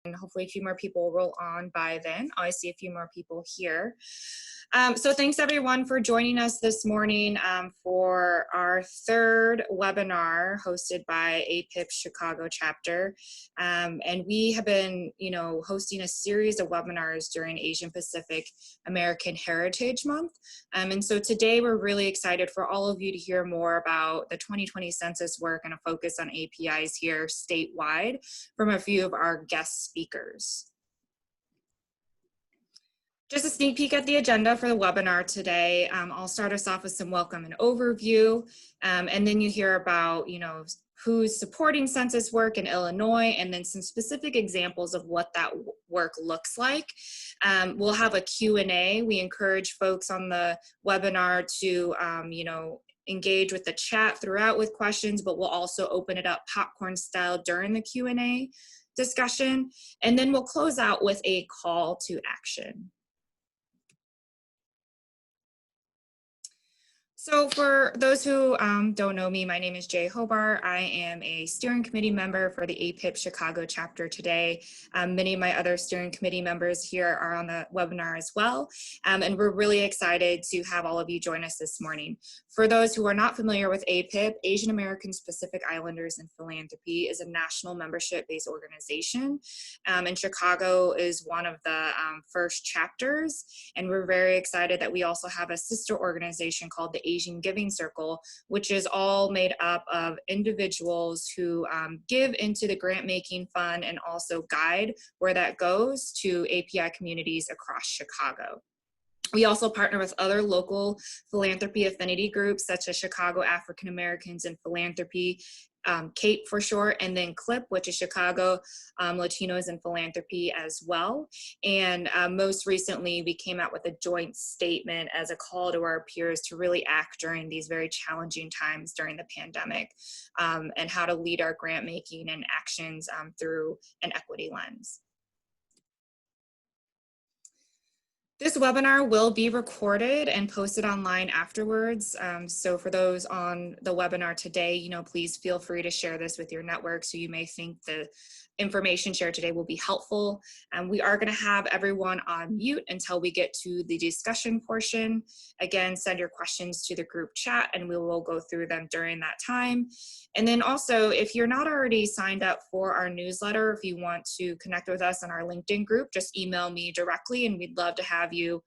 and hopefully a few more people will roll on by then. I see a few more people here. So thanks everyone for joining us this morning for our third webinar hosted by AAPIP Chicago chapter. And we have been, hosting a series of webinars during Asian Pacific American Heritage Month. And so today we're really excited for all of you to hear more about the 2020 census work and a focus on APIs here statewide from a few of our guest speakers. Just a sneak peek at the agenda for the webinar today. I'll start us off with some welcome and overview, and then you hear about, who's supporting census work in Illinois, and then some specific examples of what that work looks like. We'll have a Q&A. We encourage folks on the webinar to, engage with the chat throughout with questions, but we'll also open it up popcorn style during the Q&A discussion. And then we'll close out with a call to action. So for those who don't know me, my name is Jay Hobart. I am a steering committee member for the AAPIP Chicago chapter today. Many of my other steering committee members here are on the webinar as well. And we're really excited to have all of you join us this morning. For those who are not familiar with AAPIP, Asian Americans, Pacific Islanders, and Philanthropy is a national membership-based organization. And Chicago is one of the first chapters. And we're very excited that we also have a sister organization called the Asian Giving Circle, which is all made up of individuals who give into the grant making fund and also guide where that goes to API communities across Chicago. We also partner with other local philanthropy affinity groups such as Chicago African Americans in Philanthropy, CAPE for short, and then CLIP, which is Chicago Latinos in Philanthropy as well. And most recently, we came out with a joint statement as a call to our peers to really act during these very challenging times during the pandemic, and how to lead our grant making and actions through an equity lens. This webinar will be recorded and posted online afterwards. So for those on the webinar today, please feel free to share this with your network. So you may think the information shared today will be helpful. We are going to have everyone on mute until we get to the discussion portion. Again, send your questions to the group chat and we will go through them during that time. And then also, if you're not already signed up for our newsletter, if you want to connect with us in our LinkedIn group, just email me directly and we'd love to have you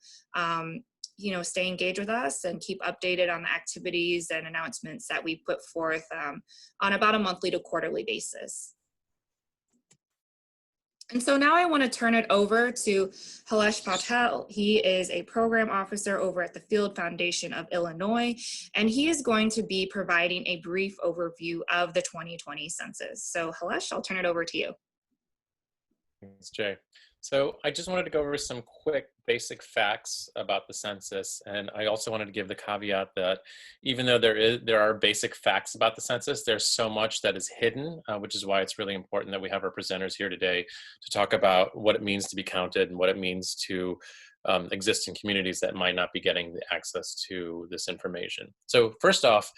stay engaged with us and keep updated on the activities and announcements that we put forth on about a monthly to quarterly basis. And so now I want to turn it over to Halesh Patel. He is a program officer over at the Field Foundation of Illinois, and he is going to be providing a brief overview of the 2020 census. So Halesh, I'll turn it over to you. Thanks, Jay. So I just wanted to go over some quick basic facts about the census. And I also wanted to give the caveat that even though there are basic facts about the census, there's so much that is hidden, which is why it's really important that we have our presenters here today to talk about what it means to be counted and what it means to exist in communities that might not be getting the access to this information. So first off,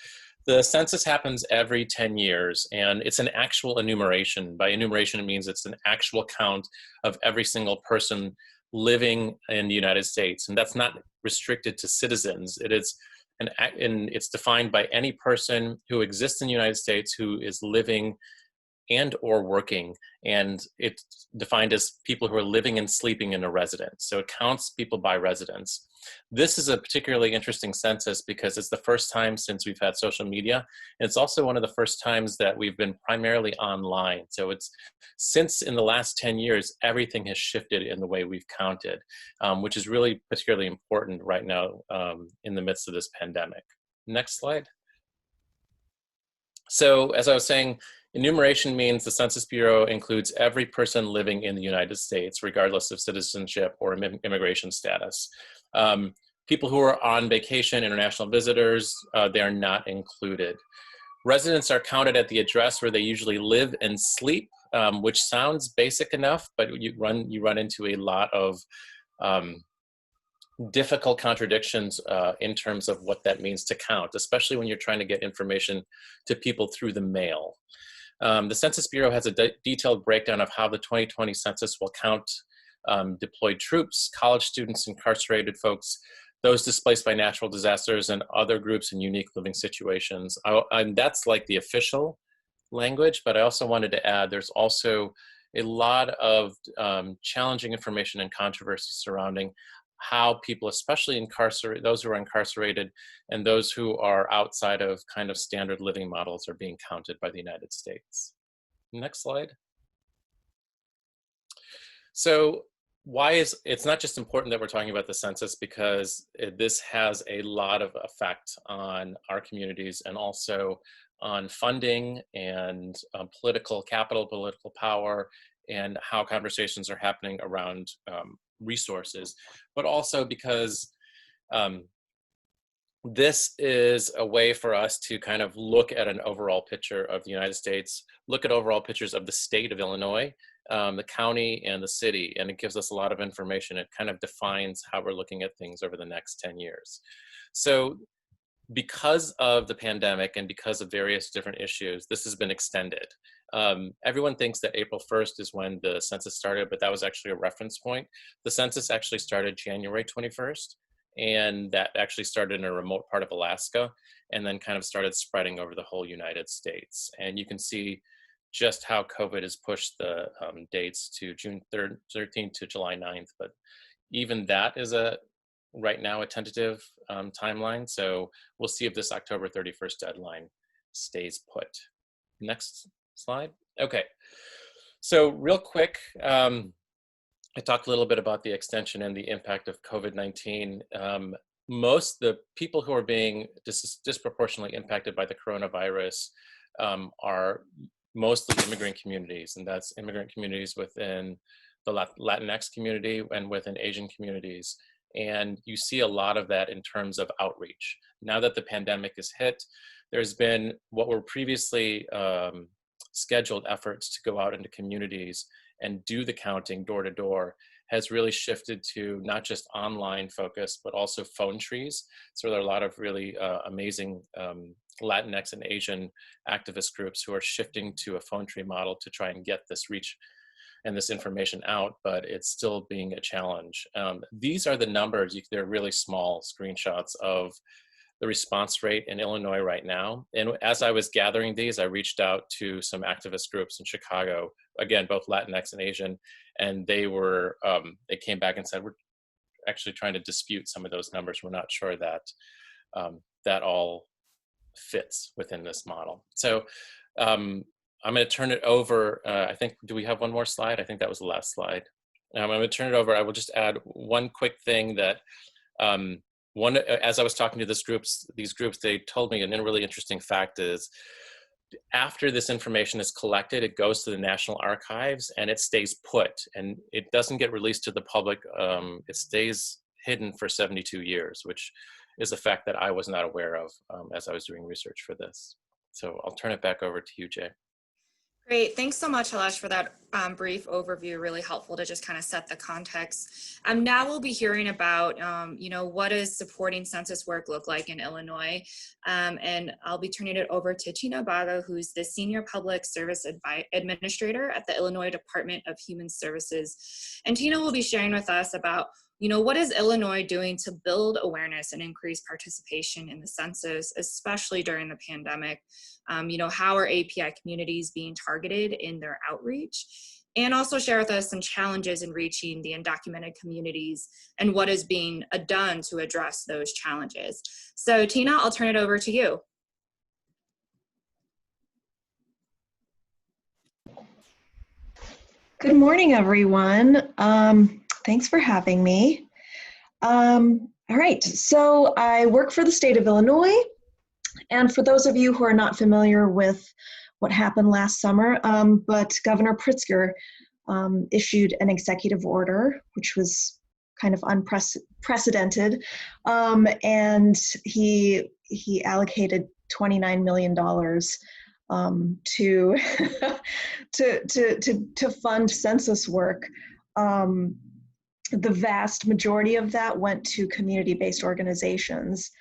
the census happens every 10 years, and it's an actual enumeration. By enumeration, it means it's an actual count of every single person living in the United States. And that's not restricted to citizens. It's defined by any person who exists in the United States who is living and or working, and it's defined as people who are living and sleeping in a residence. So it counts people by residence. This is a particularly interesting census because it's the first time since we've had social media. And it's also one of the first times that we've been primarily online. So it's since in the last 10 years, everything has shifted in the way we've counted, which is really particularly important right now in the midst of this pandemic. Next slide. So as I was saying, enumeration means the Census Bureau includes every person living in the United States, regardless of citizenship or immigration status. People who are on vacation, international visitors, they are not included. Residents are counted at the address where they usually live and sleep, which sounds basic enough, but you run into a lot of difficult contradictions in terms of what that means to count, especially when you're trying to get information to people through the mail. The Census Bureau has a detailed breakdown of how the 2020 census will count deployed troops, college students, incarcerated folks, those displaced by natural disasters, and other groups in unique living situations. And that's like the official language, but I also wanted to add there's also a lot of challenging information and controversy surrounding how people, especially incarcerated, those who are incarcerated and those who are outside of kind of standard living models, are being counted by the United States. Next slide. So why is it's not just important that we're talking about the census, because this has a lot of effect on our communities and also on funding and political capital, political power, and how conversations are happening around resources, but also because this is a way for us to kind of look at an overall picture of the United States, look at overall pictures of the state of Illinois, the county and the city, and it gives us a lot of information. It kind of defines how we're looking at things over the next 10 years. So because of the pandemic and because of various different issues, this has been extended. Everyone thinks that April 1st is when the census started, but that was actually a reference point. The census actually started January 21st, and that actually started in a remote part of Alaska, and then kind of started spreading over the whole United States. And you can see just how COVID has pushed the dates to June 13th to July 9th, but even that is right now a tentative timeline. So we'll see if this October 31st deadline stays put. Next slide. Okay, so real quick, I talked a little bit about the extension and the impact of COVID-19. Most the people who are being disproportionately impacted by the coronavirus are mostly immigrant communities, and that's immigrant communities within the Latinx community and within Asian communities. And you see a lot of that in terms of outreach. Now that the pandemic is hit, there's been what were previously scheduled efforts to go out into communities and do the counting door to door has really shifted to not just online focus, but also phone trees. So there are a lot of really amazing Latinx and Asian activist groups who are shifting to a phone tree model to try and get this reach and this information out, but it's still being a challenge. These are the numbers, they're really small screenshots of the response rate in Illinois right now. And as I was gathering these, I reached out to some activist groups in Chicago, again, both Latinx and Asian, and they came back and said, we're actually trying to dispute some of those numbers. We're not sure that that all fits within this model. So I'm gonna turn it over, I think, do we have one more slide? I think that was the last slide. I'm gonna turn it over. I will just add one quick thing that, as I was talking to these groups, they told me a really interesting fact is, after this information is collected, it goes to the National Archives and it stays put, and it doesn't get released to the public. It stays hidden for 72 years, which is a fact that I was not aware of as I was doing research for this. So I'll turn it back over to you, Jay. Great. Thanks so much, Halash, for that brief overview. Really helpful to just kind of set the context. Now we'll be hearing about, what does supporting census work look like in Illinois? And I'll be turning it over to Tina Baga, who's the Senior Public Service Administrator at the Illinois Department of Human Services. And Tina will be sharing with us about what is Illinois doing to build awareness and increase participation in the census, especially during the pandemic? How are API communities being targeted in their outreach? And also share with us some challenges in reaching the undocumented communities and what is being done to address those challenges. So Tina, I'll turn it over to you. Good morning, everyone. Thanks for having me. All right, so I work for the state of Illinois. And for those of you who are not familiar with what happened last summer, but Governor Pritzker issued an executive order, which was kind of unprecedented, and he allocated $29 million to fund census work. The vast majority of that went to community-based organizations,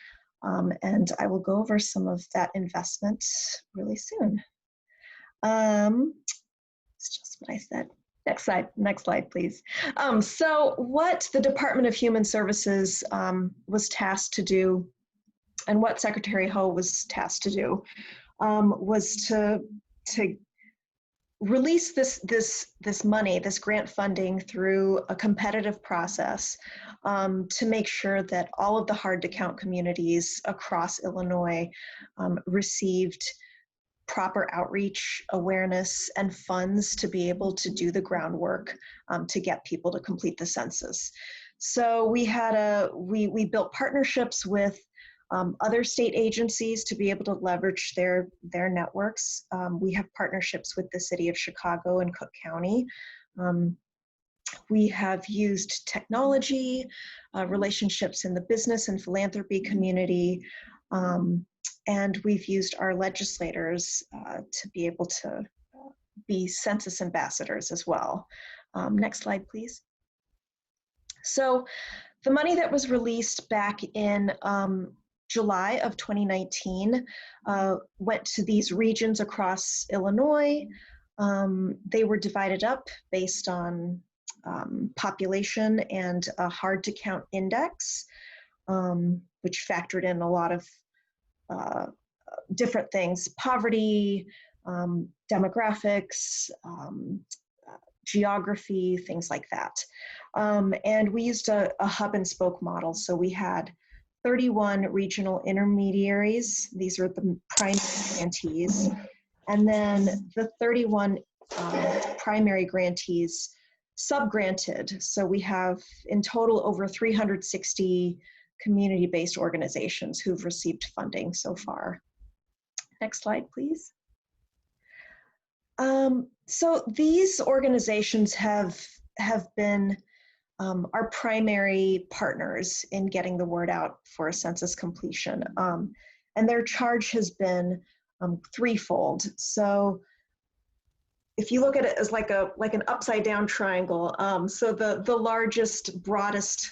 and I will go over some of that investment really soon. It's just what I said. Next slide, please. So what the Department of Human Services was tasked to do, and what Secretary Ho was tasked to do, was to release this money, this grant funding, through a competitive process to make sure that all of the hard-to-count communities across Illinois received proper outreach, awareness, and funds to be able to do the groundwork to get people to complete the census. So we built partnerships with other state agencies to be able to leverage their networks. We have partnerships with the City of Chicago and Cook County. We have used technology, relationships in the business and philanthropy community, and we've used our legislators to be able to be census ambassadors as well. Next slide, please. So the money that was released back in July of 2019 went to these regions across Illinois. They were divided up based on population and a hard-to-count index, which factored in a lot of different things: poverty, demographics, geography, things like that. And we used a hub and spoke model. So we had 31 regional intermediaries. These are the primary grantees. And then the 31 primary grantees sub-granted. So we have in total over 360 community-based organizations who've received funding so far. Next slide, please. So these organizations have been our primary partners in getting the word out for a census completion. And their charge has been threefold. So if you look at it as like an upside down triangle, so the largest, broadest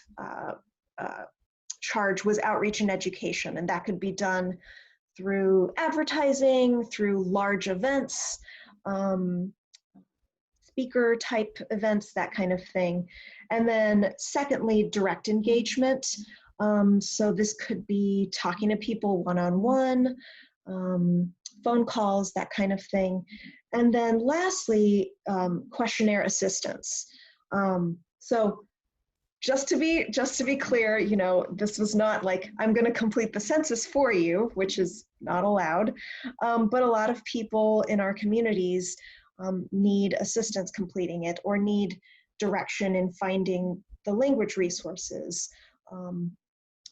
charge was outreach and education, and that could be done through advertising, through large events, speaker type events, that kind of thing. And then secondly, direct engagement. So this could be talking to people one-on-one, phone calls, that kind of thing. And then lastly, questionnaire assistance. So just to be clear, you know, this was not like, I'm going to complete the census for you, which is not allowed. But a lot of people in our communities need assistance completing it, or need direction in finding the language resources,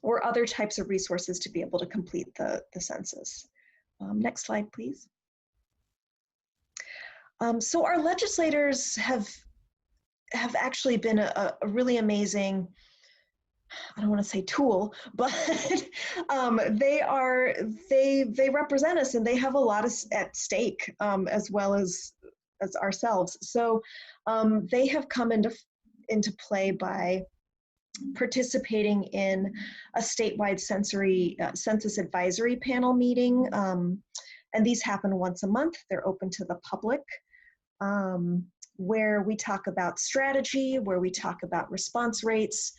or other types of resources to be able to complete the census. Next slide, please. So our legislators have actually been a really amazing, I don't want to say tool, but they represent us, and they have a lot at stake, as well as ourselves. So they have come into play by participating in a statewide census advisory panel meeting, and these happen once a month. They're open to the public, where we talk about strategy, where we talk about response rates,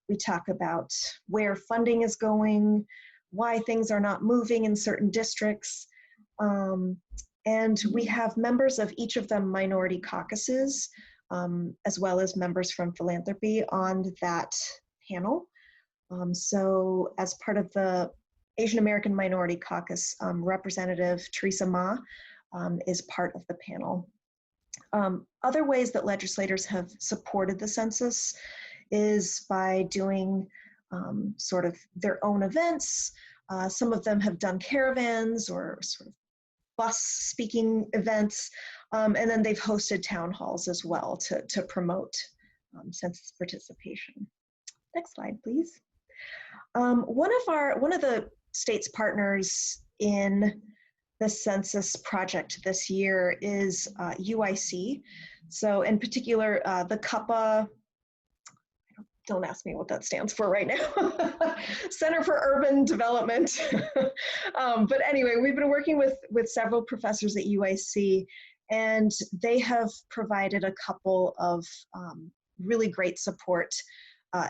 we talk about where funding is going, why things are not moving in certain districts. And we have members of each of the minority caucuses, as well as members from philanthropy on that panel. So as part of the Asian American Minority Caucus, Representative Teresa Ma is part of the panel. Other ways that legislators have supported the census is by doing sort of their own events. Some of them have done caravans or sort of bus speaking events, and then they've hosted town halls as well to promote census participation. Next slide, please. One of the state's partners in the census project this year is UIC. So in particular, the CUPPA, don't ask me what that stands for right now. Center for Urban Development. But anyway, we've been working with several professors at UIC, and they have provided a couple of really great support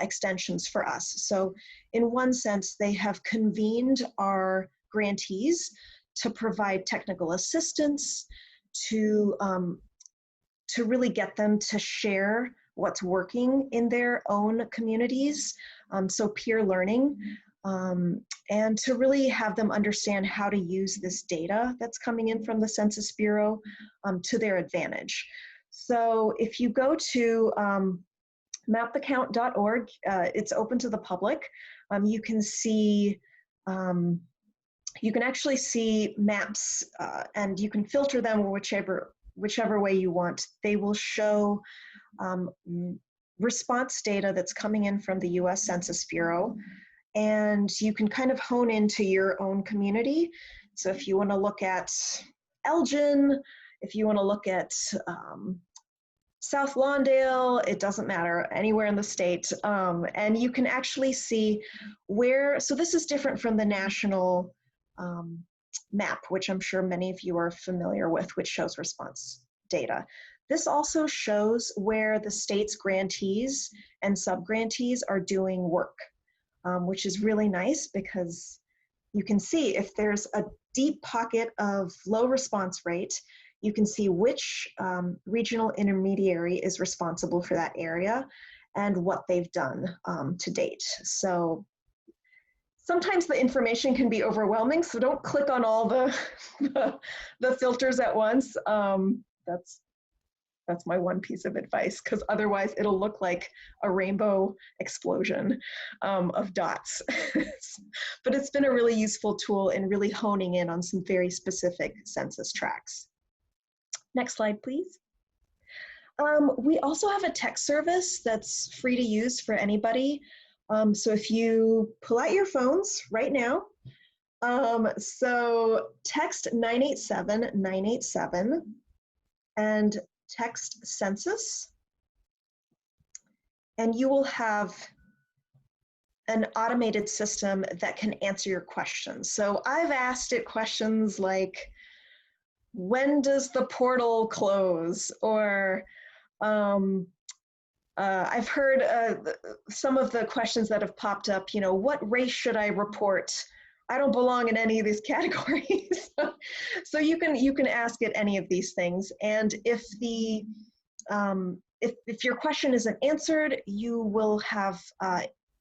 extensions for us. So in one sense, they have convened our grantees to provide technical assistance, to really get them to share what's working in their own communities, so peer learning, and to really have them understand how to use this data that's coming in from the Census Bureau to their advantage. So if you go to mapthecount.org, it's open to the public. You can see, you can actually see maps, and you can filter them whichever way you want. They will show response data that's coming in from the US Census Bureau, and you can kind of hone into your own community. So if you want to look at Elgin, if you want to look at South Lawndale, it doesn't matter, anywhere in the state, and you can actually see where, so this is different from the national map, which I'm sure many of you are familiar with, which shows response data. This also shows where the state's grantees and sub-grantees are doing work, which is really nice because you can see if there's a deep pocket of low response rate, you can see which regional intermediary is responsible for that area and what they've done to date. So sometimes the information can be overwhelming, so don't click on all the filters at once. That's my one piece of advice, because otherwise it'll look like a rainbow explosion of dots. But it's been a really useful tool in really honing in on some very specific census tracts. Next slide, please. We also have a text service that's free to use for anybody. So if you pull out your phones right now, so text 987-987 and text census, and you will have an automated system that can answer your questions. So I've asked it questions like, when does the portal close? Or I've heard some of the questions that have popped up, you know, what race should I report? I don't belong in any of these categories. So you can ask it any of these things. And if the if your question isn't answered, you will have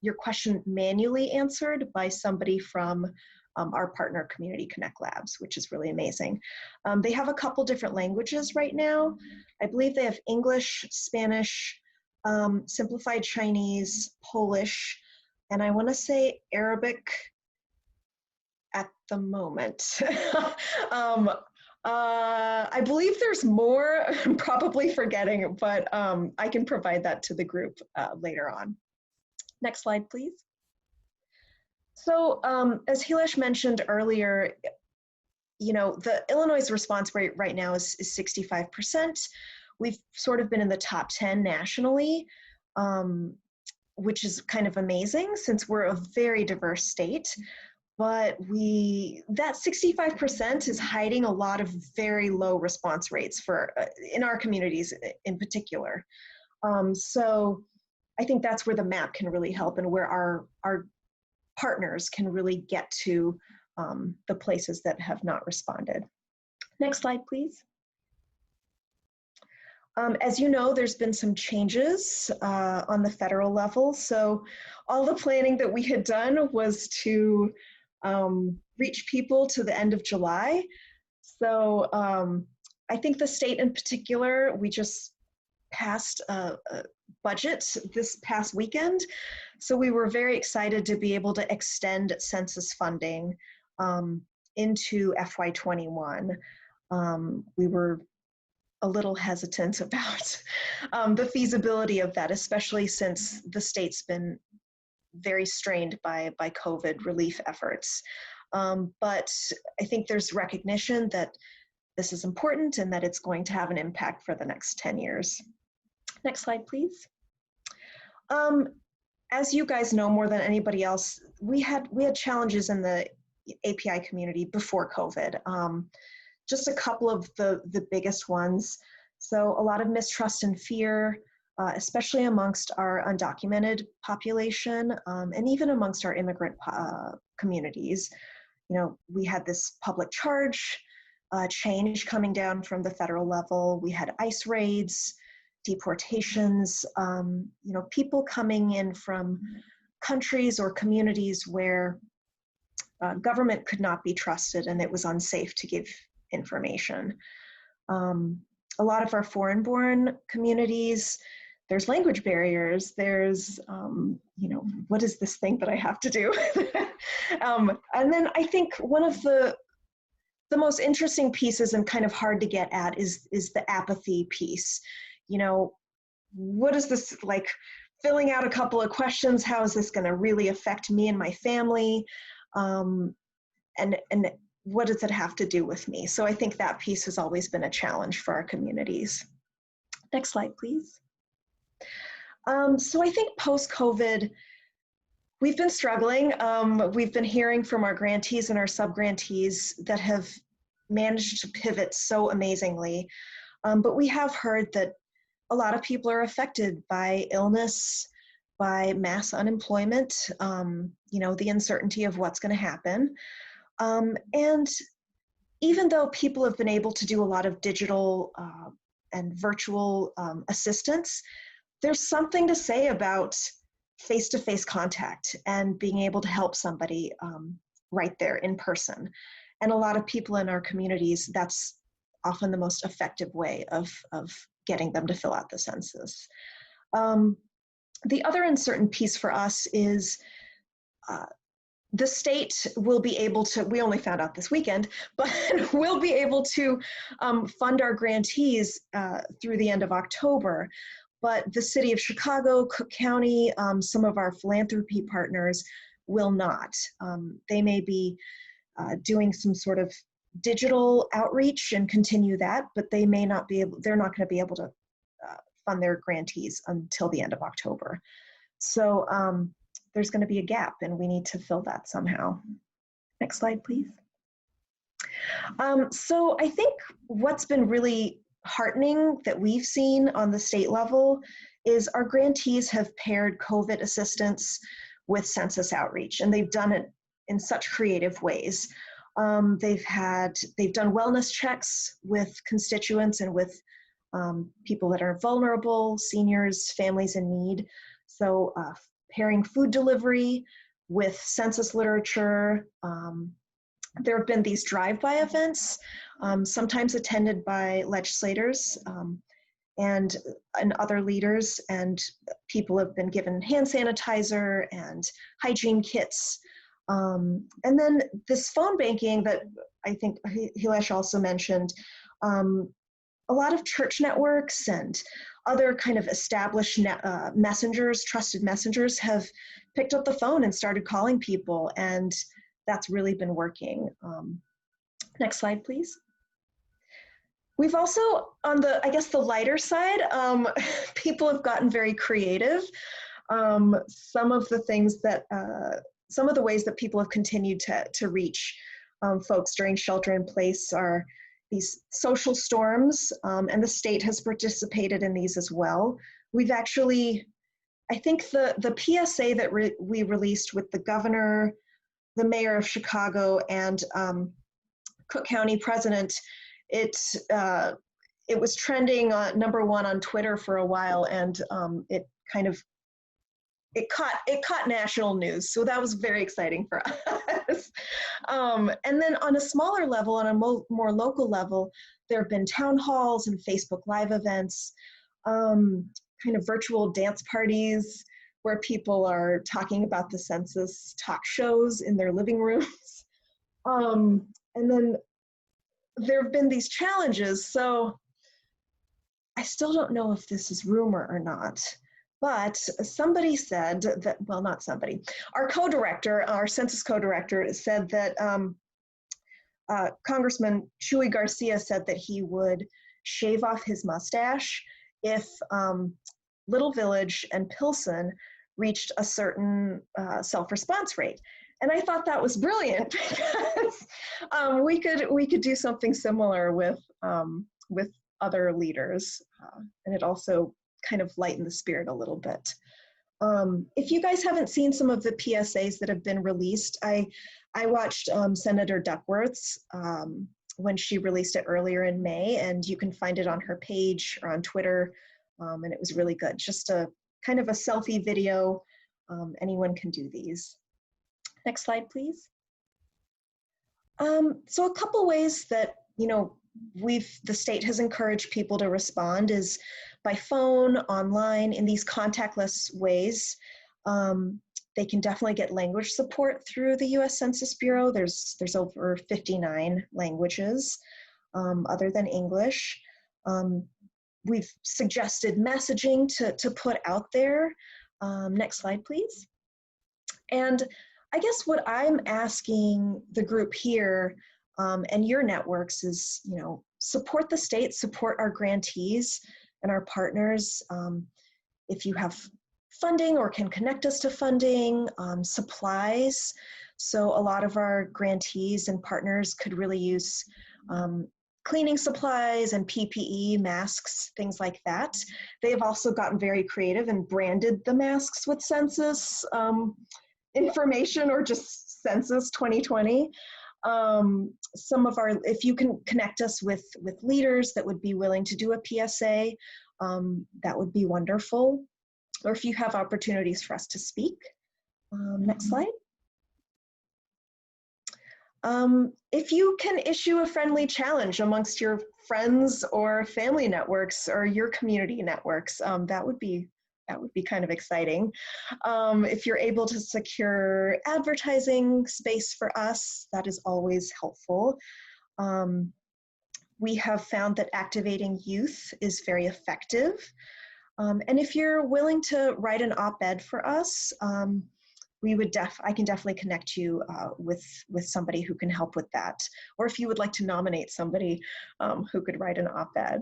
your question manually answered by somebody from our partner Community Connect Labs, which is really amazing. They have a couple different languages right now. I believe they have English, Spanish, simplified Chinese, Polish, and I want to say Arabic at the moment. I believe there's more, I'm probably forgetting, but I can provide that to the group later on. Next slide, please. So as Hilesh mentioned earlier, you know, the Illinois response rate right now is 65%. We've sort of been in the top 10 nationally, which is kind of amazing since we're a very diverse state. But that 65% is hiding a lot of very low response rates for in our communities in particular. So I think that's where the map can really help, and where our partners can really get to the places that have not responded. Next slide, please. As you know, there's been some changes on the federal level. So all the planning that we had done was to reach people to the end of July. So I think the state in particular, we just passed a budget this past weekend. So we were very excited to be able to extend census funding into FY21. We were a little hesitant about the feasibility of that, especially since the state's been very strained by COVID relief efforts. But I think there's recognition that this is important and that it's going to have an impact for the next 10 years. Next slide, please. as you guys know more than anybody else, we had challenges in the API community before COVID. Just a couple of the biggest ones. So a lot of mistrust and fear, especially amongst our undocumented population, and even amongst our immigrant communities. You know, we had this public charge change coming down from the federal level. We had ICE raids, deportations, you know, people coming in from countries or communities where government could not be trusted and it was unsafe to give information. A lot of our foreign-born communities, there's language barriers, there's, you know, what is this thing that I have to do? And then I think one of the most interesting pieces and kind of hard to get at is the apathy piece. You know, what is this, like filling out a couple of questions, how is this gonna really affect me and my family? And what does it have to do with me? So I think that piece has always been a challenge for our communities. Next slide, please. So I think post-COVID, we've been struggling. We've been hearing from our grantees and our sub-grantees that have managed to pivot so amazingly. But we have heard that a lot of people are affected by illness, by mass unemployment, you know, the uncertainty of what's going to happen. And even though people have been able to do a lot of digital and virtual assistance, there's something to say about face-to-face contact and being able to help somebody right there in person. And a lot of people in our communities, that's often the most effective way of getting them to fill out the census. The other uncertain piece for us is the state will be able to, we only found out this weekend, but we'll be able to fund our grantees through the end of October. But the city of Chicago, Cook County, some of our philanthropy partners will not. They may be doing some sort of digital outreach and continue that, but they may not be able, they're not going to be able to fund their grantees until the end of October. So there's going to be a gap and we need to fill that somehow. Next slide, please. So I think what's been really heartening that we've seen on the state level is our grantees have paired COVID assistance with census outreach, and they've done it in such creative ways. They've done wellness checks with constituents and with people that are vulnerable, seniors, families in need. So pairing food delivery with census literature. There have been these drive-by events, sometimes attended by legislators and other leaders, and people have been given hand sanitizer and hygiene kits. And then this phone banking that I think Hilesh also mentioned, a lot of church networks and other kind of established messengers, trusted messengers, have picked up the phone and started calling people, and that's really been working. Next slide, please. We've also, on the, I guess the lighter side, people have gotten very creative. Some of the things that, some of the ways that people have continued to reach folks during shelter in place are these social storms, and the state has participated in these as well. We've actually, I think the PSA that we released with the governor, the mayor of Chicago, and Cook County president, it was trending #1 on Twitter for a while, and it caught national news, so that was very exciting for us. And then on a smaller level, on a more local level, there have been town halls and Facebook Live events, kind of virtual dance parties where people are talking about the census, talk shows in their living rooms. And then there have been these challenges, so I still don't know if this is rumor or not. But somebody said that, well, not somebody, our co-director, our census co-director said that Congressman Chuy Garcia said that he would shave off his mustache if Little Village and Pilsen reached a certain self-response rate. And I thought that was brilliant because we could do something similar with other leaders, and it also kind of lightened the spirit a little bit. If you guys haven't seen some of the PSAs that have been released, I watched Senator Duckworth's when she released it earlier in May, and you can find it on her page or on Twitter, and it was really good. Just a kind of a selfie video. Anyone can do these. Next slide, please. So a couple ways that, the state has encouraged people to respond is by phone, online, in these contactless ways. They can definitely get language support through the U.S. Census Bureau. There's over 59 languages other than English. We've suggested messaging to put out there. Next slide, please. And I guess what I'm asking the group here and your networks is, support the state, support our grantees and our partners. If you have funding or can connect us to funding, supplies. So a lot of our grantees and partners could really use cleaning supplies and PPE, masks, things like that. They have also gotten very creative and branded the masks with Census information or just Census 2020. If you can connect us with leaders that would be willing to do a PSA, that would be wonderful. Or if you have opportunities for us to speak. Next slide. If you can issue a friendly challenge amongst your friends or family networks or your community networks, that would be kind of exciting. If you're able to secure advertising space for us, that is always helpful. We have found that activating youth is very effective. And if you're willing to write an op-ed for us, I can definitely connect you with somebody who can help with that. Or if you would like to nominate somebody who could write an op-ed.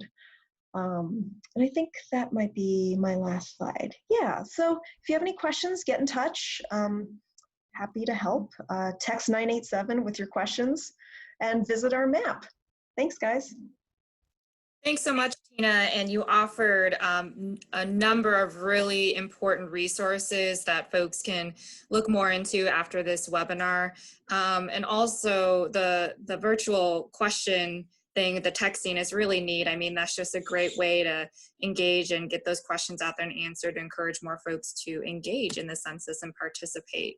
And I think that might be my last slide. Yeah, so if you have any questions, get in touch. Happy to help. Text 987 with your questions and visit our map. Thanks, guys. Thanks so much, Tina. And you offered a number of really important resources that folks can look more into after this webinar. And also the virtual question thing, the texting is really neat. I mean, that's just a great way to engage and get those questions out there and answered to encourage more folks to engage in the census and participate.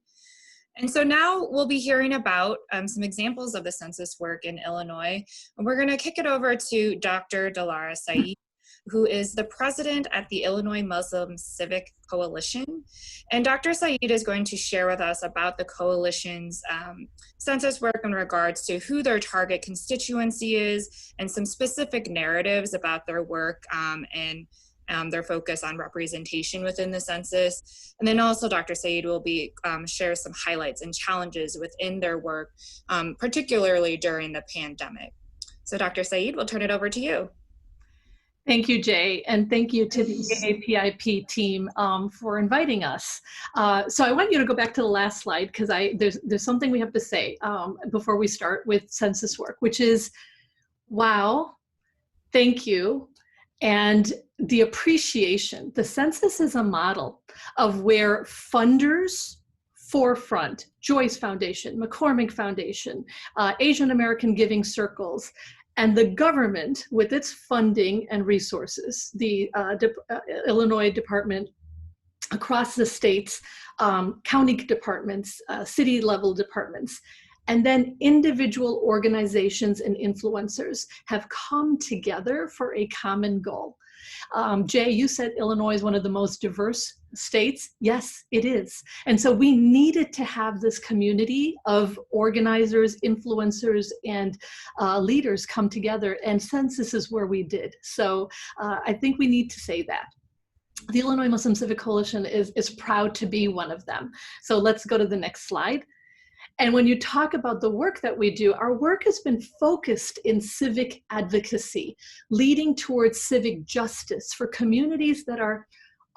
And so now we'll be hearing about some examples of the census work in Illinois. And we're going to kick it over to Dr. Dilara Saeed, who is the president at the Illinois Muslim Civic Coalition. And Dr. Saeed is going to share with us about the coalition's census work in regards to who their target constituency is and some specific narratives about their work and their focus on representation within the census. And then also Dr. Saeed will be share some highlights and challenges within their work, particularly during the pandemic. So Dr. Saeed, we'll turn it over to you. Thank you, Jay, and thank you to the AAPIP team for inviting us. So I want you to go back to the last slide because there's something we have to say before we start with census work, which is, wow, thank you. And the appreciation. The census is a model of where funders, Forefront, Joyce Foundation, McCormick Foundation, Asian American Giving Circles, and the government with its funding and resources, the Illinois Department across the states, county departments, city level departments, and then individual organizations and influencers have come together for a common goal. Jay, you said Illinois is one of the most diverse states. Yes, it is. And so we needed to have this community of organizers, influencers, and leaders come together, and census is where we did. So I think we need to say that. The Illinois Muslim Civic Coalition is proud to be one of them. So let's go to the next slide. And when you talk about the work that we do, our work has been focused in civic advocacy, leading towards civic justice for communities that are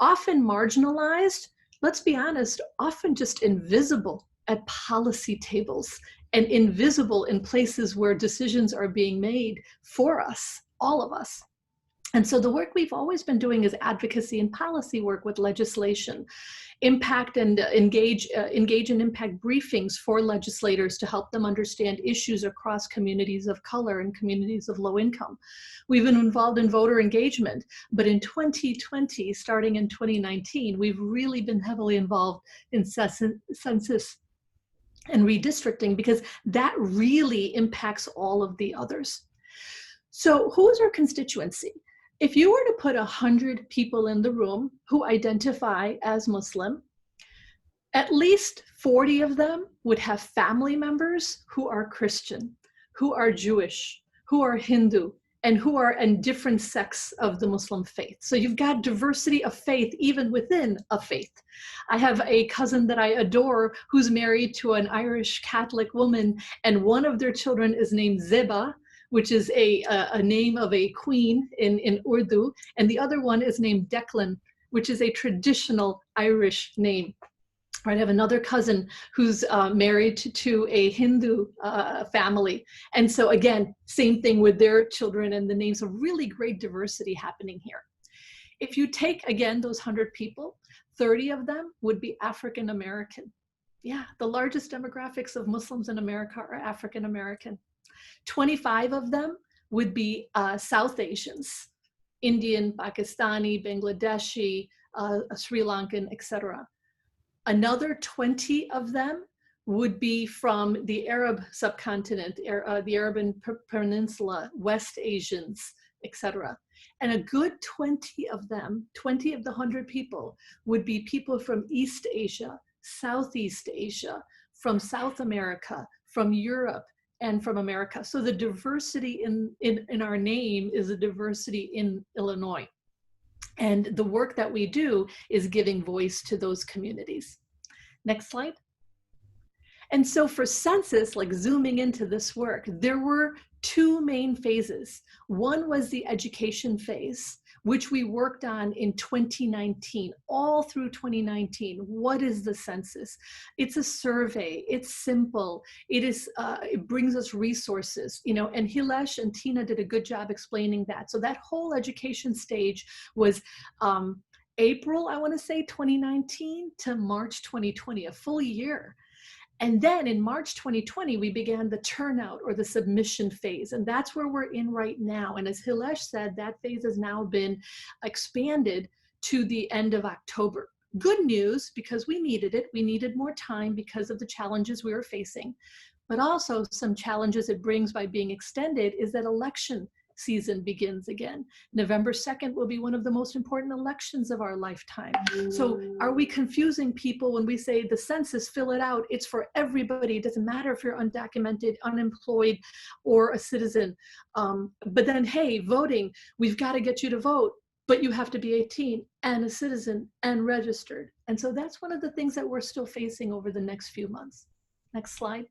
often marginalized, let's be honest, often just invisible at policy tables and invisible in places where decisions are being made for us, all of us. And so the work we've always been doing is advocacy and policy work with legislation, impact and engage in impact briefings for legislators to help them understand issues across communities of color and communities of low income. We've been involved in voter engagement, but in 2020, starting in 2019, we've really been heavily involved in census and redistricting, because that really impacts all of the others. So who is our constituency? If you were to put 100 people in the room who identify as Muslim, at least 40 of them would have family members who are Christian, who are Jewish, who are Hindu, and who are in different sects of the Muslim faith. So you've got diversity of faith even within a faith. I have a cousin that I adore who's married to an Irish Catholic woman, and one of their children is named Zeba, which is a name of a queen in Urdu, and the other one is named Declan, which is a traditional Irish name. Right, I have another cousin who's married to a Hindu family. And so again, same thing with their children and the names, of really great diversity happening here. If you take, again, those 100 people, 30 of them would be African American. Yeah, the largest demographics of Muslims in America are African American. 25 of them would be South Asians, Indian, Pakistani, Bangladeshi, Sri Lankan, etc. Another 20 of them would be from the Arab subcontinent, the Arabian Peninsula, West Asians, etc. And a good 20 of them, 20 of the 100 people, would be people from East Asia, Southeast Asia, from South America, from Europe, and from America. So the diversity in our name is a diversity in Illinois. And the work that we do is giving voice to those communities. Next slide. And so for census, like zooming into this work, there were two main phases. One was the education phase, which we worked on in 2019, all through 2019. What is the census? It's a survey, it's simple, it brings us resources, and Hilesh and Tina did a good job explaining that. So that whole education stage was April, I wanna say, 2019 to March 2020, a full year. And then in March 2020, we began the turnout or the submission phase. And that's where we're in right now. And as Hilesh said, that phase has now been expanded to the end of October. Good news, because we needed it. We needed more time because of the challenges we were facing. But also some challenges it brings by being extended is that election season begins again. November 2nd will be one of the most important elections of our lifetime. So are we confusing people when we say the census, fill it out, it's for everybody, it doesn't matter if you're undocumented, unemployed, or a citizen. But then, hey, voting, we've got to get you to vote, but you have to be 18 and a citizen and registered. And so that's one of the things that we're still facing over the next few months. Next slide.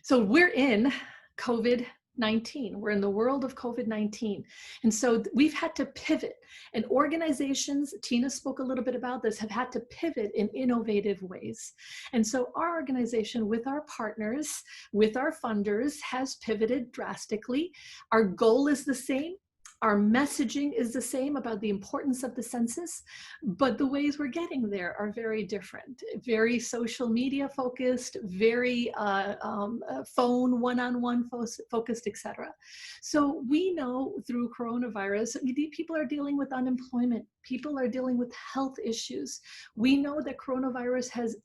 So we're in COVID-19. We're in the world of COVID-19. And so we've had to pivot, and organizations, Tina spoke a little bit about this, have had to pivot in innovative ways. And so our organization, with our partners, with our funders, has pivoted drastically. Our goal is the same. Our messaging is the same about the importance of the census, but the ways we're getting there are very different, very social media focused, very phone one-on-one focused, etc. So we know through coronavirus, people are dealing with unemployment, people are dealing with health issues. We know that coronavirus has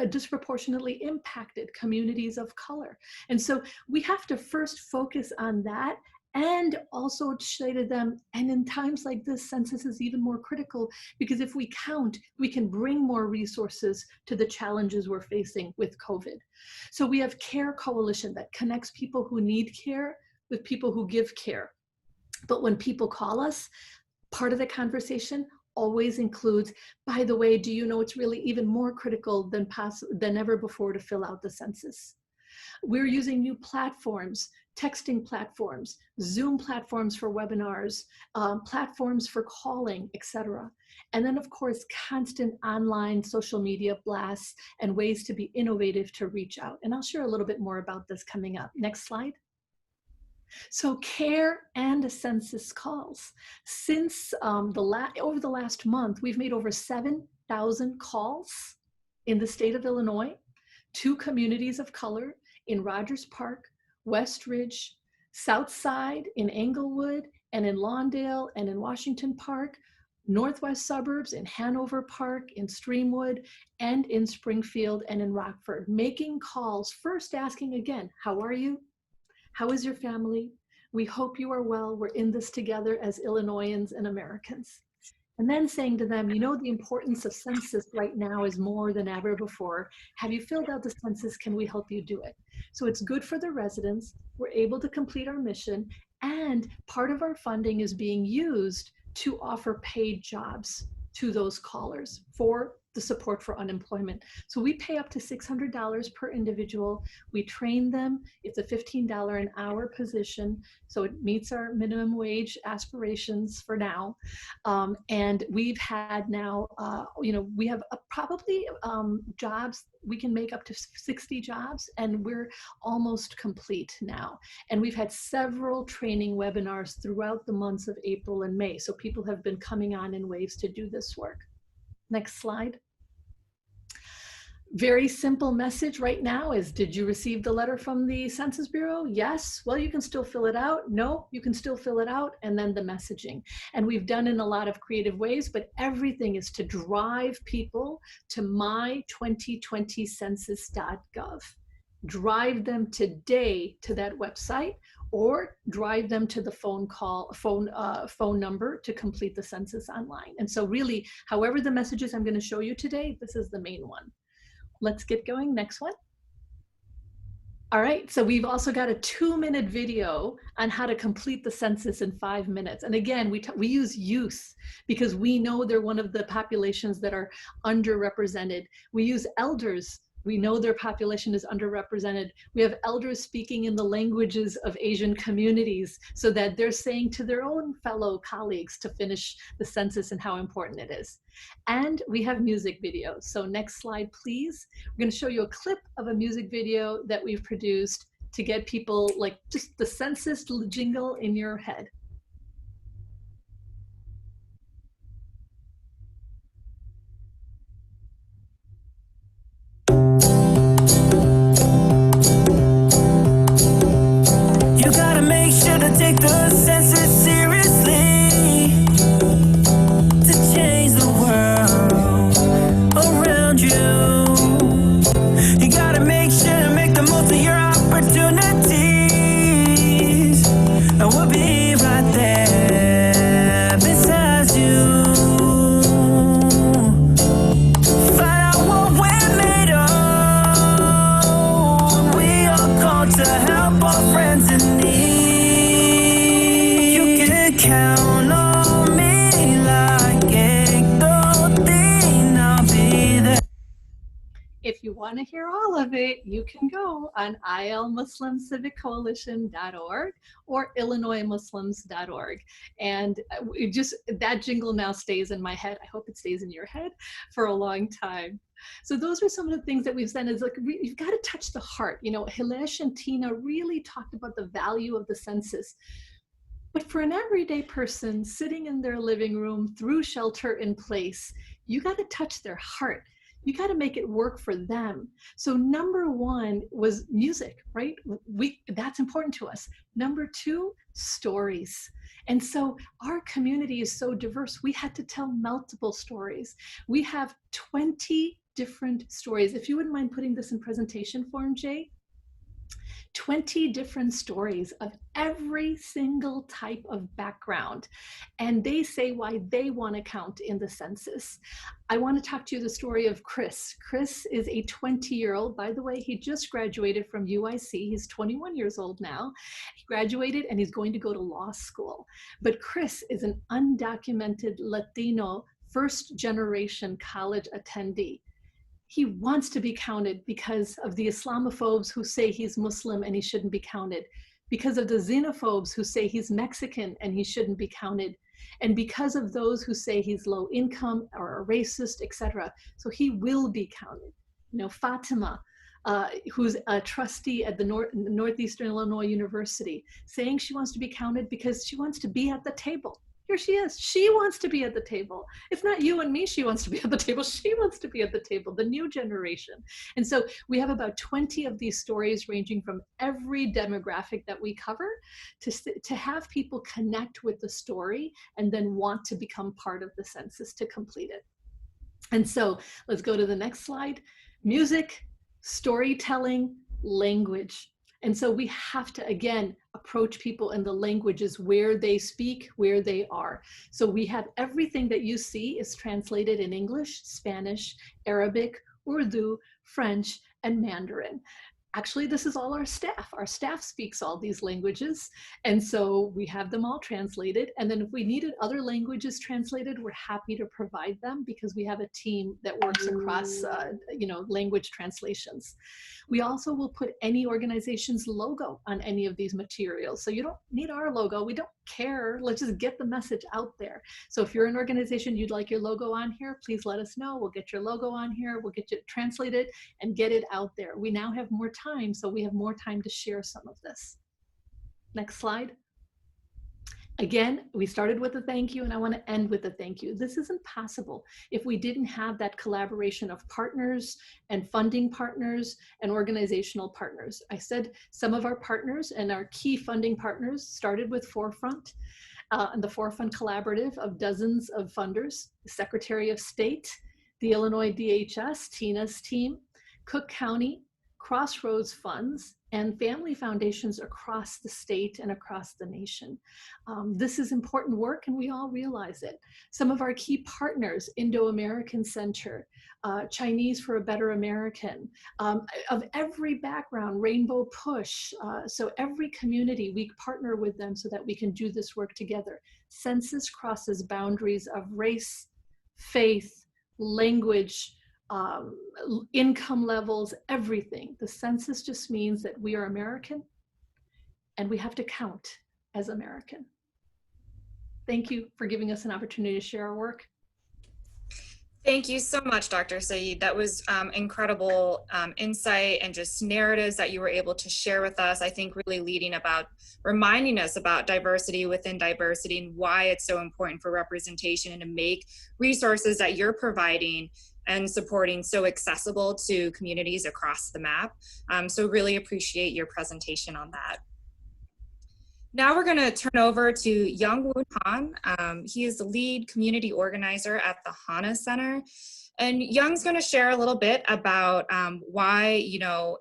disproportionately impacted communities of color. And so we have to first focus on that, and also say to them, and in times like this, census is even more critical, because if we count, we can bring more resources to the challenges we're facing with COVID. So we have Care Coalition that connects people who need care with people who give care. But when people call us, part of the conversation always includes, by the way, do you know it's really even more critical than ever before to fill out the census? We're using new platforms, texting platforms, Zoom platforms for webinars, platforms for calling, etc. And then, of course, constant online social media blasts and ways to be innovative to reach out. And I'll share a little bit more about this coming up. Next slide. So care and census calls. Since over the last month, we've made over 7,000 calls in the state of Illinois to communities of color in Rogers Park, West Ridge, South Side, in Englewood, and in Lawndale, and in Washington Park, Northwest suburbs, in Hanover Park, in Streamwood, and in Springfield, and in Rockford, making calls, first asking again, how are you? How is your family? We hope you are well. We're in this together as Illinoisans and Americans. And then saying to them, you know, the importance of census right now is more than ever before. Have you filled out the census? Can we help you do it? So it's good for the residents. We're able to complete our mission, and part of our funding is being used to offer paid jobs to those callers for the support for unemployment. So we pay up to $600 per individual. We train them. It's a $15 an hour position, so it meets our minimum wage aspirations for now. And we've had now, we have probably jobs, we can make up to 60 jobs, and we're almost complete now. And we've had several training webinars throughout the months of April and May. So people have been coming on in waves to do this work. Next slide. Very simple message right now is, did you receive the letter from the Census Bureau? Yes. Well, you can still fill it out. No, you can still fill it out. And then the messaging. And we've done in a lot of creative ways, but everything is to drive people to my2020census.gov. Drive them today to that website, or drive them to the phone number to complete the census online. And so really, however the messages I'm going to show you today, this is the main one. Let's get going. Next one. All right, so we've also got a 2-minute video on how to complete the census in 5 minutes. And again, we use youth because we know they're one of the populations that are underrepresented. We use elders. We know their population is underrepresented. We have elders speaking in the languages of Asian communities so that they're saying to their own fellow colleagues to finish the census and how important it is. And we have music videos. So next slide, please. We're going to show you a clip of a music video that we've produced to get people like just the census jingle in your head. Take the census seriously to change the world around you. You gotta make sure to make the most of your opportunities, and we'll be right there beside you. Find out what we're made of. We are called to help our friends in need. Count on me like I'll be there. If you want to hear all of it, you can go on ilmuslimciviccoalition.org or illinoismuslims.org. And that jingle now stays in my head. I hope it stays in your head for a long time. So those are some of the things that we've said is like, you've got to touch the heart. You know, Hilesh and Tina really talked about the value of the census. But for an everyday person sitting in their living room through shelter in place, you got to touch their heart. You got to make it work for them. So number one was music, right? That's important to us. Number two, stories. And so our community is so diverse. We had to tell multiple stories. We have 20 different stories. If you wouldn't mind putting this in presentation form, Jay. 20 different stories of every single type of background. And they say why they want to count in the census. I want to talk to you the story of Chris. Chris is a 20-year-old. By the way, he just graduated from UIC. He's 21 years old now. He graduated and he's going to go to law school. But Chris is an undocumented Latino first-generation college attendee. He wants to be counted because of the Islamophobes who say he's Muslim and he shouldn't be counted, because of the xenophobes who say he's Mexican and he shouldn't be counted, and because of those who say he's low income or a racist, etc. So he will be counted. You know, Fatima, who's a trustee at the Northeastern Illinois University, saying she wants to be counted because she wants to be at the table. Here she is. She wants to be at the table. It's not you and me she wants to be at the table. She wants to be at the table, the new generation. And so we have about 20 of these stories ranging from every demographic that we cover to have people connect with the story and then want to become part of the census to complete it. And so let's go to the next slide. Music, storytelling, language. And so we have to, again, approach people in the languages where they speak, where they are. So we have everything that you see is translated in English, Spanish, Arabic, Urdu, French, and Mandarin. Actually, this is all our staff. Our staff speaks all these languages. And so we have them all translated. And then if we needed other languages translated, we're happy to provide them because we have a team that works across language translations. We also will put any organization's logo on any of these materials. So you don't need our logo. We don't care. Let's just get the message out there. So if you're an organization, you'd like your logo on here, please let us know. We'll get your logo on here. We'll get you translated and get it out there. We now have more time, so we have more time to share some of this. Next slide. Again, we started with a thank you and I want to end with a thank you. This isn't possible if we didn't have that collaboration of partners and funding partners and organizational partners. I said some of our partners and our key funding partners started with Forefront and the Forefront Collaborative of dozens of funders, the Secretary of State, the Illinois DHS, Tina's team, Cook County, Crossroads Funds, and family foundations across the state and across the nation. This is important work and we all realize it. Some of our key partners, Indo-American Center, Chinese for a Better American, of every background, Rainbow Push. So every community, we partner with them so that we can do this work together. Census crosses boundaries of race, faith, language, income levels, everything. The census just means that we are American and we have to count as American. Thank you for giving us an opportunity to share our work. Thank you so much, Dr. Saeed. That was incredible insight and just narratives that you were able to share with us. I think really reminding us about diversity within diversity and why it's so important for representation and to make resources that you're providing and supporting so accessible to communities across the map. So really appreciate your presentation on that. Now we're going to turn over to Young-Woon Han. He is the lead community organizer at the Hana Center. And Young's going to share a little bit about why,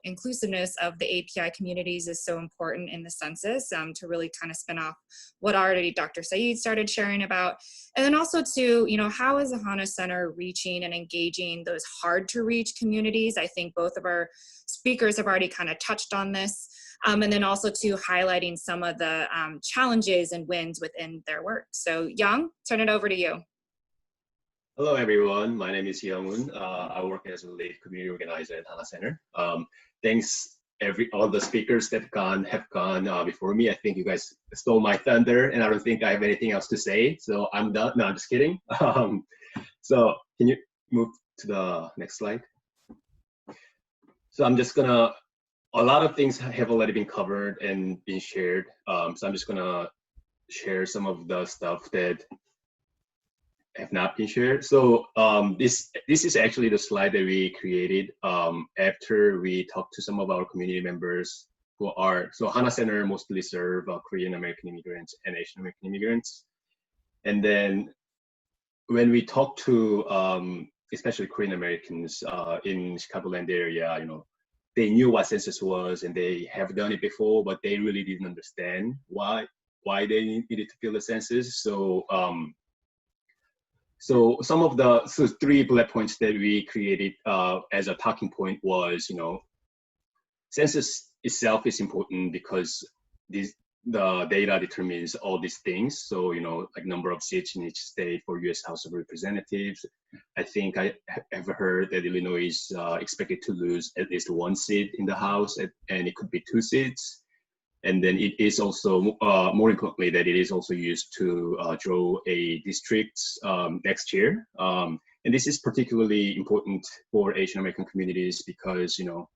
inclusiveness of the API communities is so important in the census, to really kind of spin off what already Dr. Saeed started sharing about. And then also to, how is the Hana Center reaching and engaging those hard to reach communities? I think both of our speakers have already kind of touched on this. And then also to highlighting some of the challenges and wins within their work. So Young, turn it over to you. Hello, everyone. My name is Young-Woon. I work as a lead community organizer at Hana Center. Thanks all the speakers that have gone before me. I think you guys stole my thunder, and I don't think I have anything else to say. So I'm done. No, I'm just kidding. So can you move to the next slide? So I'm just gonna. A lot of things have already been covered and been shared. So I'm just gonna share some of the stuff that have not been shared. So this is actually the slide that we created after we talked to some of our community members who are, so Hana Center mostly serve Korean American immigrants and Asian American immigrants. And then when we talked to especially Korean Americans in Chicagoland area, they knew what census was and they have done it before, but they really didn't understand why they needed to fill the census. So some of the 3 bullet points that we created as a talking point was, census itself is important because the data determines all these things. So, you know, like number of seats in each state for U.S. House of Representatives. I think I have heard that Illinois is expected to lose at least 1 seat in the House, and it could be 2 seats. And then it is also, more importantly, that it is also used to draw a district next year. And this is particularly important for Asian American communities because, you know,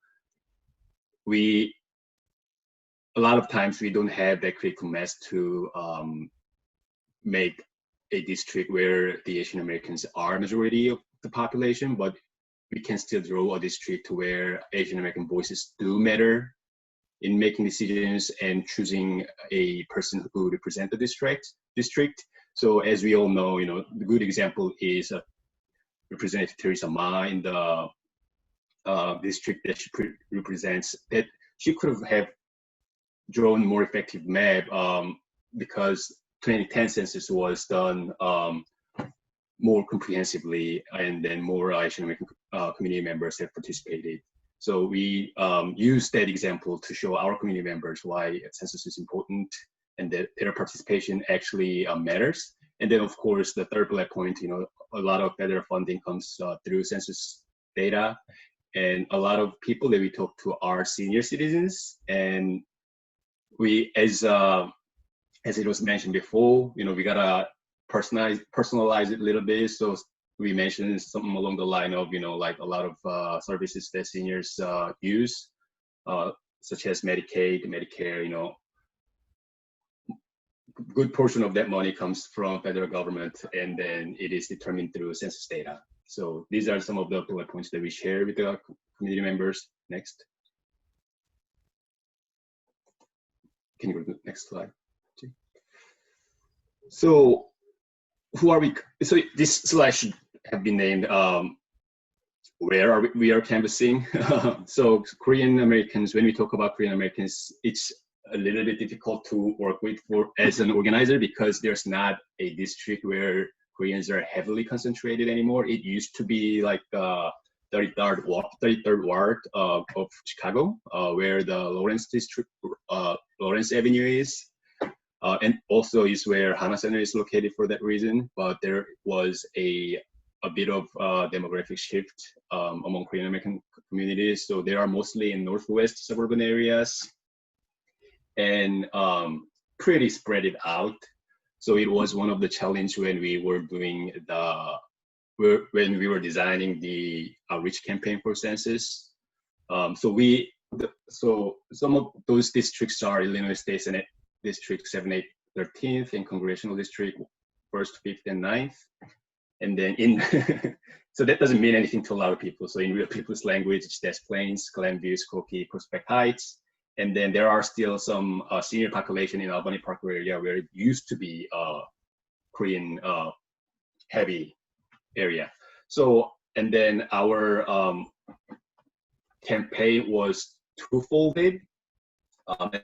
a lot of times we don't have that critical mass to make a district where the Asian Americans are majority of the population, but we can still draw a district to where Asian American voices do matter in making decisions and choosing a person who represents the district. So as we all know, you know, the good example is Representative Teresa Ma in the district that she represents, that she could have drawn more effective map because 2010 census was done more comprehensively, and then more Asian American community members have participated. So we use that example to show our community members why census is important and that their participation actually matters. And then, of course, the third bullet point, you know, a lot of federal funding comes through census data, and a lot of people that we talk to are senior citizens. And we, as it was mentioned before, you know, we gotta personalize it a little bit. So we mentioned something along the line of, you know, like a lot of services that seniors use, such as Medicaid, Medicare, you know, good portion of that money comes from federal government, and then it is determined through census data. So these are some of the bullet points that we share with the community members. Next. Can you go to the next slide? So who are we? So this slide should have been named where are we are canvassing. So Korean Americans, when we talk about Korean Americans, it's a little bit difficult to work with as an organizer because there's not a district where Koreans are heavily concentrated anymore. It used to be like the 33rd ward of Chicago, where the Lawrence district, Lawrence Avenue is. And also is where Hana Center is located for that reason. But there was a bit of demographic shift among Korean American communities. So they are mostly in northwest suburban areas and pretty spread it out. So it was one of the challenge when we were doing when we were designing the outreach campaign for census. So some of those districts are Illinois State Senate District 7, 8, 13th, and Congressional District 1st, 5th, and 9th. And then so that doesn't mean anything to a lot of people. So in real people's language, it's Des Plaines, Glenview, Skokie, Prospect Heights. And then there are still some senior population in Albany Parkway area where it used to be Korean heavy area. So, and then our campaign was twofolded.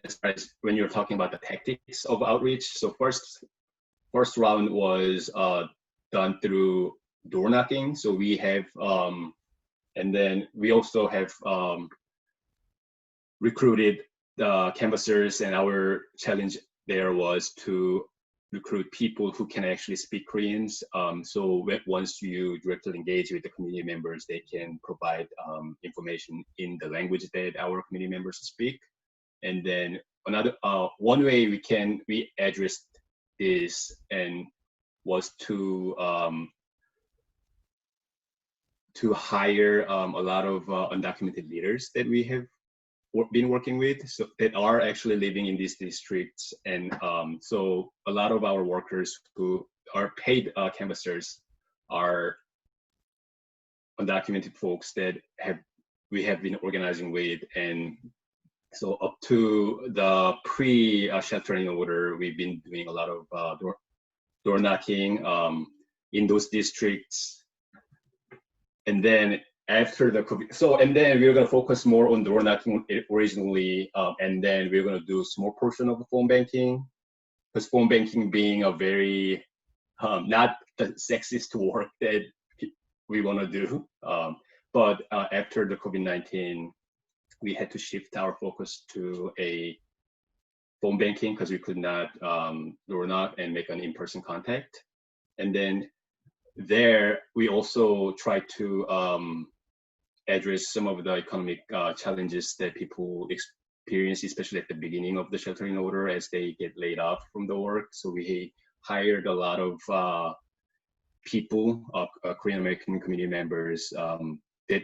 As far as when you're talking about the tactics of outreach. So first round was done through door knocking. So we have, and then we also have recruited canvassers, and our challenge there was to recruit people who can actually speak Koreans. So once you directly engage with the community members, they can provide information in the language that our community members speak. And then another one way we addressed this and was to hire a lot of undocumented leaders that we have been working with, so that are actually living in these districts. And so a lot of our workers who are paid canvassers are undocumented folks that we have been organizing with. And so up to the pre-sheltering order, we've been doing a lot of door knocking in those districts. And then after the COVID, and then we're going to focus more on door knocking originally, and then we're going to do a small portion of the phone banking, because phone banking being a very, not the sexist work that we want to do. But after the COVID-19, we had to shift our focus to a phone banking because we could not door knock and make an in-person contact. And then there, we also try to address some of the economic challenges that people experience, especially at the beginning of the sheltering order as they get laid off from the work. So we hired a lot of people, Korean American community members that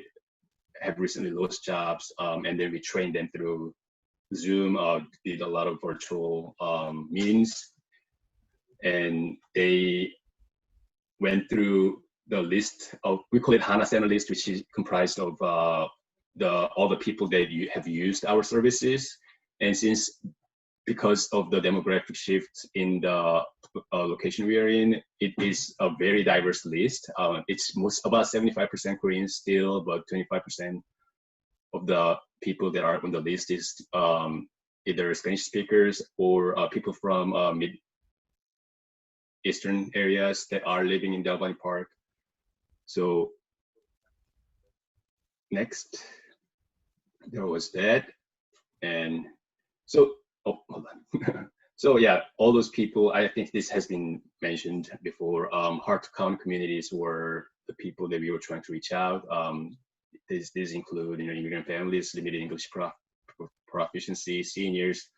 have recently lost jobs, and then we trained them through Zoom, did a lot of virtual meetings, and they went through the list of, we call it Hana Center list, which is comprised of all the people that have used our services. And because of the demographic shift in the location we are in, it is a very diverse list. It's about 75% Korean still, but 25% of the people that are on the list is either Spanish speakers or people from Mid-Eastern areas that are living in Del Valle Park. So next, there was that. And so, oh, hold on. So yeah, all those people, I think this has been mentioned before, hard to count communities were the people that we were trying to reach out. These include, immigrant families, limited English proficiency, seniors,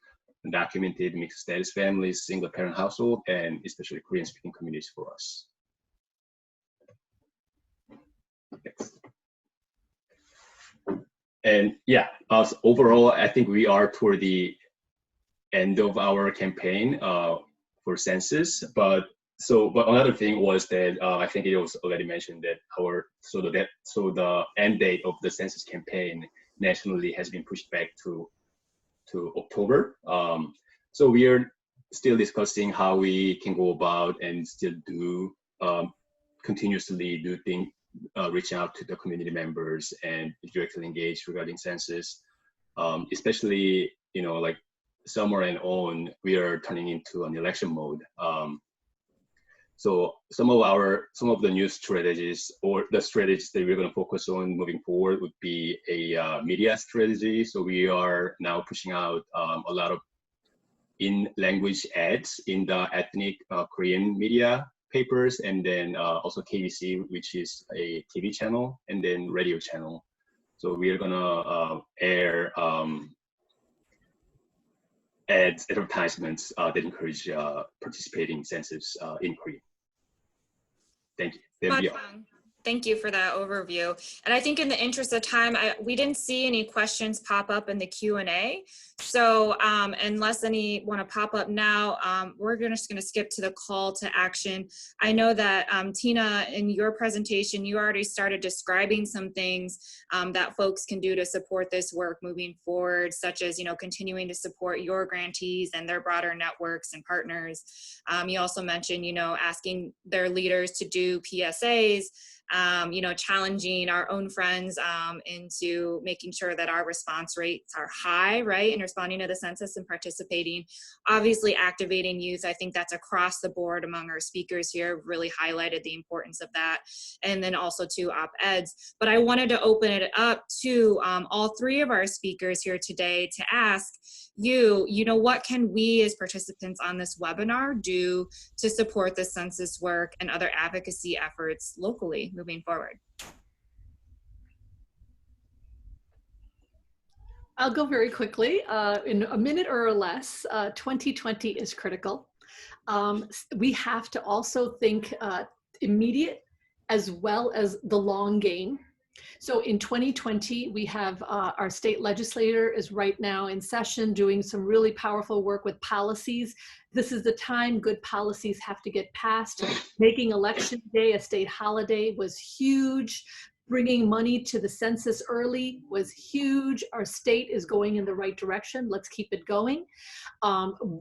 undocumented mixed status families, single parent household, and especially Korean speaking communities for us. Next. And yeah, overall, I think we are toward the end of our campaign for census, but another thing was that I think it was already mentioned that the end date of the census campaign nationally has been pushed back to October. So we are still discussing how we can go about and still do continuously do things, reaching out to the community members and directly engage regarding census, especially like summer and on, we are turning into an election mode. So some of the new strategies or the strategies that we're going to focus on moving forward would be a media strategy. So we are now pushing out a lot of in-language ads in the ethnic Korean media papers, and then also KBC, which is a TV channel, and then radio channel. So we are going to air ads, advertisements that encourage participating in census in Korea. Thank you. Thank you for that overview. And I think in the interest of time, we didn't see any questions pop up in the Q&A. So unless any want to pop up now, we're just going to skip to the call to action. I know that Tina, in your presentation, you already started describing some things that folks can do to support this work moving forward, such as, continuing to support your grantees and their broader networks and partners. You also mentioned, asking their leaders to do PSAs, challenging our own friends into making sure that our response rates are high, right, in responding to the census and participating. Obviously, activating youth, I think that's across the board among our speakers here, really highlighted the importance of that, and then also to op-eds. But I wanted to open it up to all three of our speakers here today to ask what can we as participants on this webinar do to support the census work and other advocacy efforts locally moving forward? I'll go very quickly. In a minute or less, 2020 is critical. We have to also think immediate as well as the long game. So in 2020, we have our state legislator is right now in session doing some really powerful work with policies. This is the time good policies have to get passed. Making Election Day a state holiday was huge. Bringing money to the census early was huge. Our state is going in the right direction. Let's keep it going.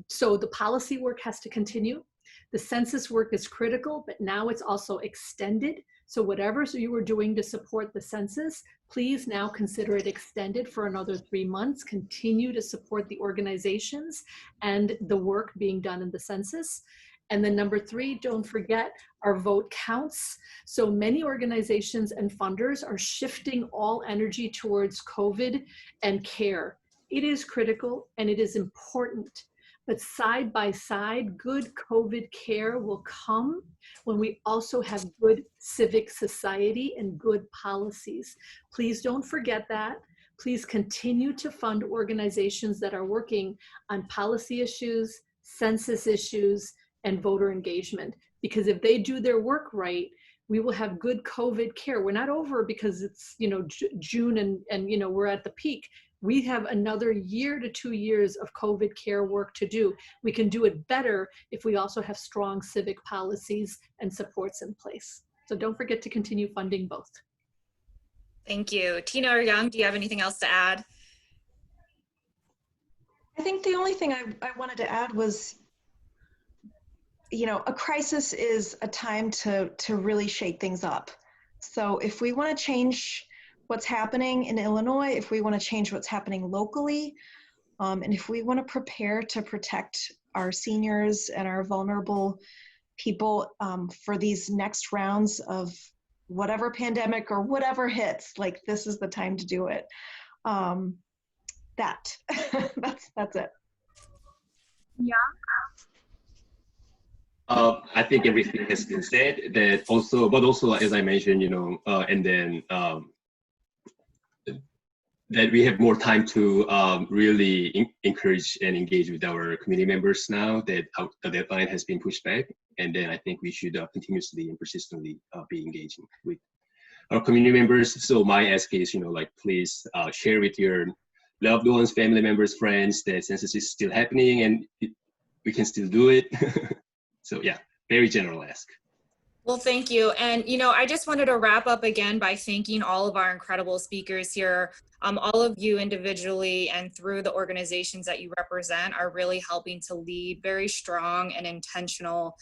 So the policy work has to continue. The census work is critical, but now it's also extended. So whatever you were doing to support the census, please now consider it extended for another 3 months. Continue to support the organizations and the work being done in the census. And then number 3, don't forget our vote counts. So many organizations and funders are shifting all energy towards COVID and care. It is critical and it is important. But side by side, good COVID care will come when we also have good civic society and good policies. Please don't forget that. Please continue to fund organizations that are working on policy issues, census issues, and voter engagement. Because if they do their work right, we will have good COVID care. We're not over because it's, you know, June and you know, we're at the peak. We have another year to 2 years of COVID care work to do. We can do it better if we also have strong civic policies and supports in place. So don't forget to continue funding both. Thank you. Tina or Young, do you have anything else to add? I think the only thing I wanted to add was, you know, a crisis is a time to really shake things up. So if we want to change what's happening in Illinois, if we want to change what's happening locally, and if we want to prepare to protect our seniors and our vulnerable people for these next rounds of whatever pandemic or whatever hits, like this is the time to do it. That's it. Yeah. I think everything has been said. That also, but also as I mentioned, you know, and then that we have more time to really encourage and engage with our community members now that the deadline has been pushed back. And then I think we should continuously and persistently be engaging with our community members. So my ask is, you know, like please share with your loved ones, family members, friends that census is still happening and we can still do it. So yeah, very general ask. Well, thank you. And, you know, I just wanted to wrap up again by thanking all of our incredible speakers here. All of you individually and through the organizations that you represent are really helping to lead very strong and intentional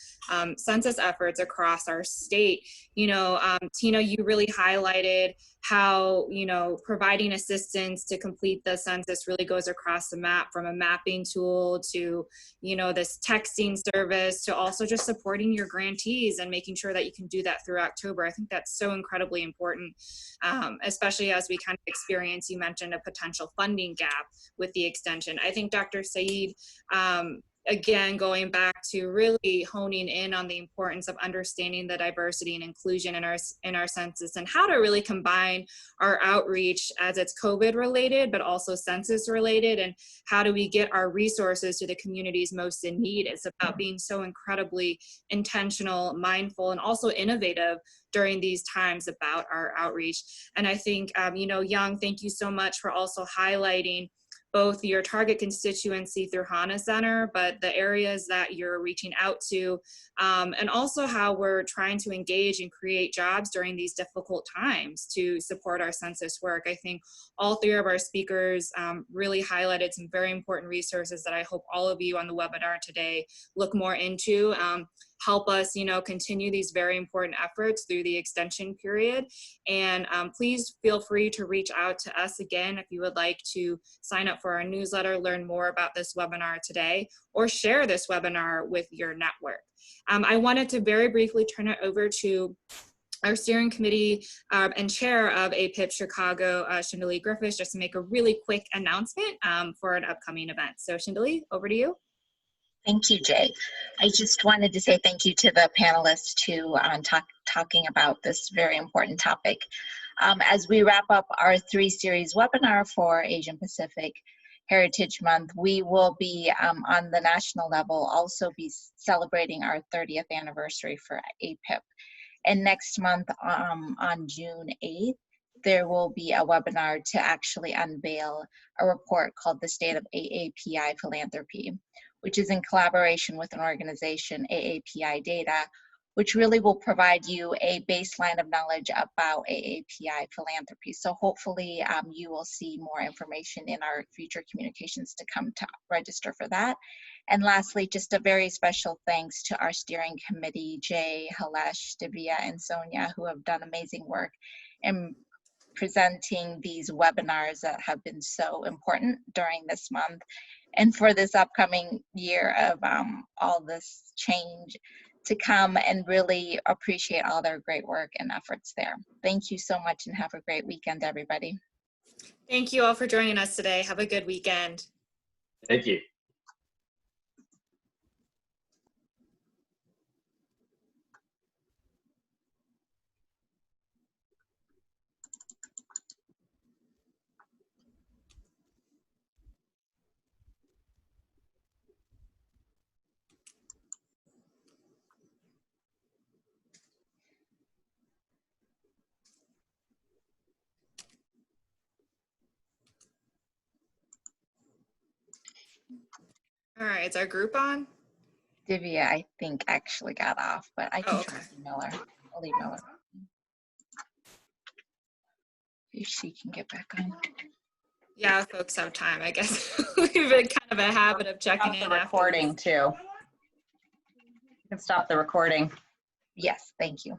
census efforts across our state. You know, Tina, you really highlighted how, you know, providing assistance to complete the census really goes across the map, from a mapping tool to, you know, this texting service to also just supporting your grantees and making sure that you can do that through October. I think that's so incredibly important, especially as we kind of experience, you mentioned a potential funding gap with the extension. I think Dr. Saeed, again, going back to really honing in on the importance of understanding the diversity and inclusion in our census and how to really combine our outreach as it's COVID related, but also census related, and how do we get our resources to the communities most in need. It's about being so incredibly intentional, mindful, and also innovative during these times about our outreach. And I think, you know, Young, thank you so much for also highlighting both your target constituency through HANA Center, but the areas that you're reaching out to, and also how we're trying to engage and create jobs during these difficult times to support our census work. I think all three of our speakers really highlighted some very important resources that I hope all of you on the webinar today look more into. Help us, you know, continue these very important efforts through the extension period. And please feel free to reach out to us again if you would like to sign up for our newsletter, learn more about this webinar today, or share this webinar with your network. I wanted to very briefly turn it over to our steering committee and chair of AAPIP Chicago, Shindali Griffiths, just to make a really quick announcement for an upcoming event. So Shindali, over to you. Thank you, Jay. I just wanted to say thank you to the panelists too on talking about this very important topic. As we wrap up our 3-series webinar for Asian Pacific Heritage Month, we will be on the national level also be celebrating our 30th anniversary for AAPIP. And next month on June 8th, there will be a webinar to actually unveil a report called The State of AAPI Philanthropy, which is in collaboration with an organization, AAPI Data, which really will provide you a baseline of knowledge about AAPI philanthropy. So hopefully you will see more information in our future communications to come to register for that. And lastly, just a very special thanks to our steering committee, Jay, Halesh, Divya, and Sonia, who have done amazing work in presenting these webinars that have been so important during this month and for this upcoming year of all this change to come, and really appreciate all their great work and efforts there. Thank you so much and have a great weekend, everybody. Thank you all for joining us today. Have a good weekend. Thank you. All right, is our group on? Divya, I think, actually got off, but I can Oh, try okay. Miller. I'll leave Miller. If she can get back on. Yeah, folks have time, I guess. We've been kind of a habit of checking Stop in the recording too. You can stop the recording. Yes, thank you.